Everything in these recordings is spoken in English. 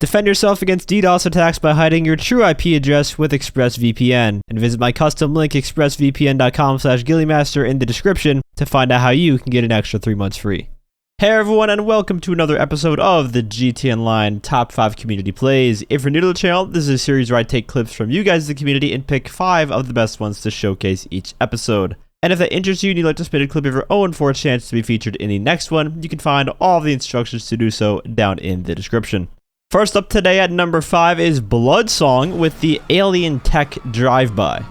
Defend yourself against DDoS attacks by hiding your true IP address with ExpressVPN, and visit my custom link expressvpn.com/ghilliemaster in the description to find out how you can get an extra 3 months free. Hey everyone, and welcome to another episode of the gtaonline Top 5 Community Plays. If you're new to the channel, this is a series where I take clips from you guys in the community and pick 5 of the best ones to showcase each episode. And if that interests you and you'd like to submit a clip of your own for a chance to be featured in the next one, you can find all of the instructions to do so down in the description. First up today at number 5 is Bloodsong with the Alien Tech Drive-By.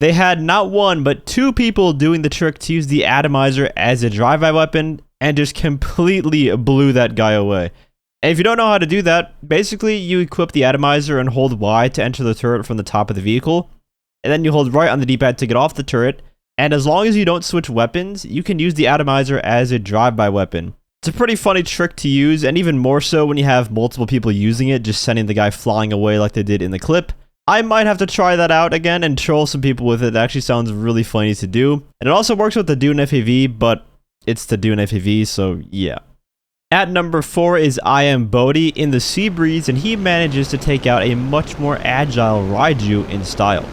They had not one, but 2 people doing the trick to use the atomizer as a drive-by weapon and just completely blew that guy away. And if you don't know how to do that, basically you equip the atomizer and hold Y to enter the turret from the top of the vehicle, and then you hold right on the D-pad to get off the turret, and as long as you don't switch weapons, you can use the atomizer as a drive-by weapon. It's a pretty funny trick to use, and even more so when you have multiple people using it, just sending the guy flying away like they did in the clip. I might have to try that out again and troll some people with it. It actually sounds really funny to do. And it also works with the Dune FAV, but it's the Dune FAV, so yeah. At number 4 is I Am Bod in the Sea Breeze, and he manages to take out a much more agile Raiju in style.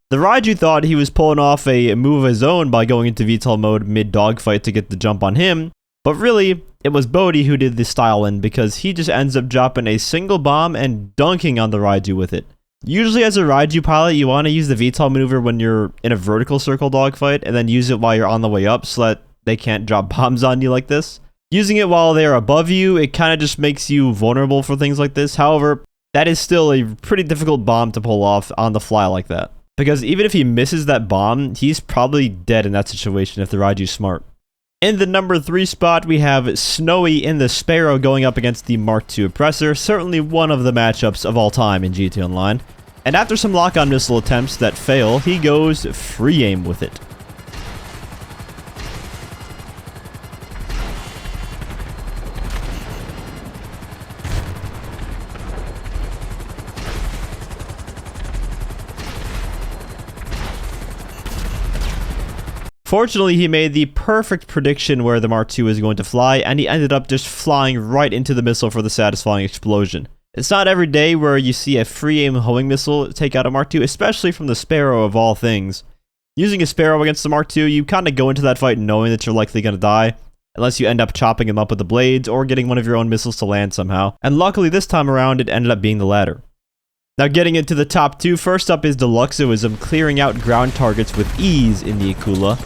The Raiju thought he was pulling off a move of his own by going into VTOL mode mid-dogfight to get the jump on him, but really, it was Bod who did the style in because he just ends up dropping a single bomb and dunking on the Raiju with it. Usually as a Raiju pilot, you want to use the VTOL maneuver when you're in a vertical circle dogfight and then use it while you're on the way up so that they can't drop bombs on you like this. Using it while they're above you, it kind of just makes you vulnerable for things like this. However, that is still a pretty difficult bomb to pull off on the fly like that. Because even if he misses that bomb, he's probably dead in that situation if the Raiju's smart. In the number 3 spot, we have Snowy in the Sparrow going up against the Mark II Oppressor, certainly one of the matchups of all time in gtaonline. And after some lock-on missile attempts that fail, he goes free aim with it. Fortunately, he made the perfect prediction where the Mark II was going to fly, and he ended up just flying right into the missile for the satisfying explosion. It's not every day where you see a free aim homing missile take out a Mark II, especially from the Sparrow of all things. Using a Sparrow against the Mark II, you kind of go into that fight knowing that you're likely going to die, unless you end up chopping him up with the blades or getting one of your own missiles to land somehow. And luckily this time around, it ended up being the latter. Now getting into the top 2, first up is Deluxem clearing out ground targets with ease in the Akula.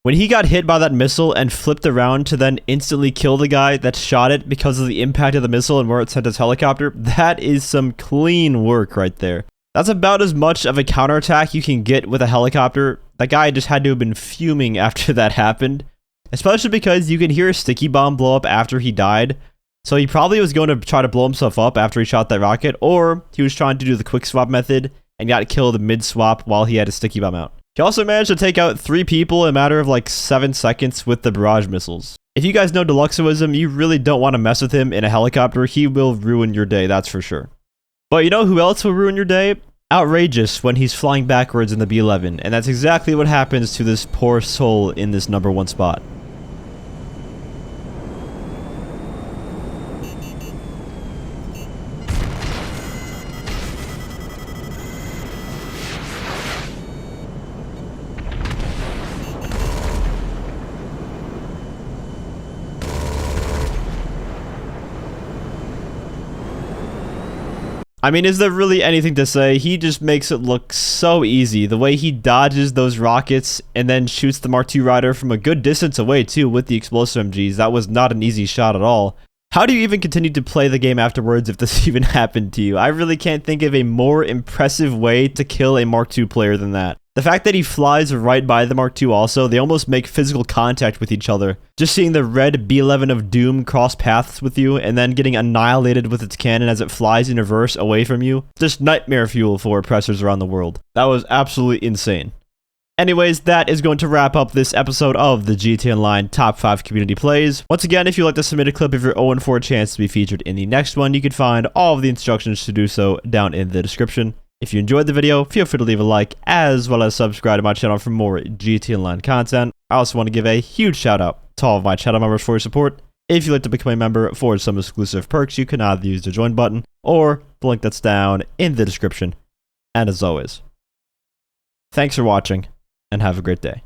When he got hit by that missile and flipped around to then instantly kill the guy that shot it because of the impact of the missile and where it sent his helicopter, that is some clean work right there. That's about as much of a counterattack you can get with a helicopter. That guy just had to have been fuming after that happened, especially because you can hear a sticky bomb blow up after he died. So he probably was going to try to blow himself up after he shot that rocket, or he was trying to do the quick swap method and got killed mid-swap while he had a sticky bomb out. He also managed to take out 3 people in a matter of like 7 seconds with the barrage missiles. If you guys know Deluxem, you really don't want to mess with him in a helicopter. He will ruin your day, that's for sure. But you know who else will ruin your day? Outrageous when he's flying backwards in the B-11, and that's exactly what happens to this poor soul in this number 1 spot. I mean, is there really anything to say? He just makes it look so easy. The way he dodges those rockets and then shoots the Mark II Rider from a good distance away too with the explosive MGs. That was not an easy shot at all. How do you even continue to play the game afterwards if this even happened to you? I really can't think of a more impressive way to kill a Mark II player than that. The fact that he flies right by the Mark II also, they almost make physical contact with each other. Just seeing the red B-11 of Doom cross paths with you and then getting annihilated with its cannon as it flies in reverse away from you, just nightmare fuel for oppressors around the world. That was absolutely insane. Anyways, that is going to wrap up this episode of the gtaonline Top 5 Community Plays. Once again, if you'd like to submit a clip of your own for a chance to be featured in the next one, you can find all of the instructions to do so down in the description. If you enjoyed the video, feel free to leave a like, as well as subscribe to my channel for more gtaonline content. I also want to give a huge shout out to all of my channel members for your support. If you'd like to become a member for some exclusive perks, you can either use the join button or the link that's down in the description. And as always, thanks for watching, and have a great day.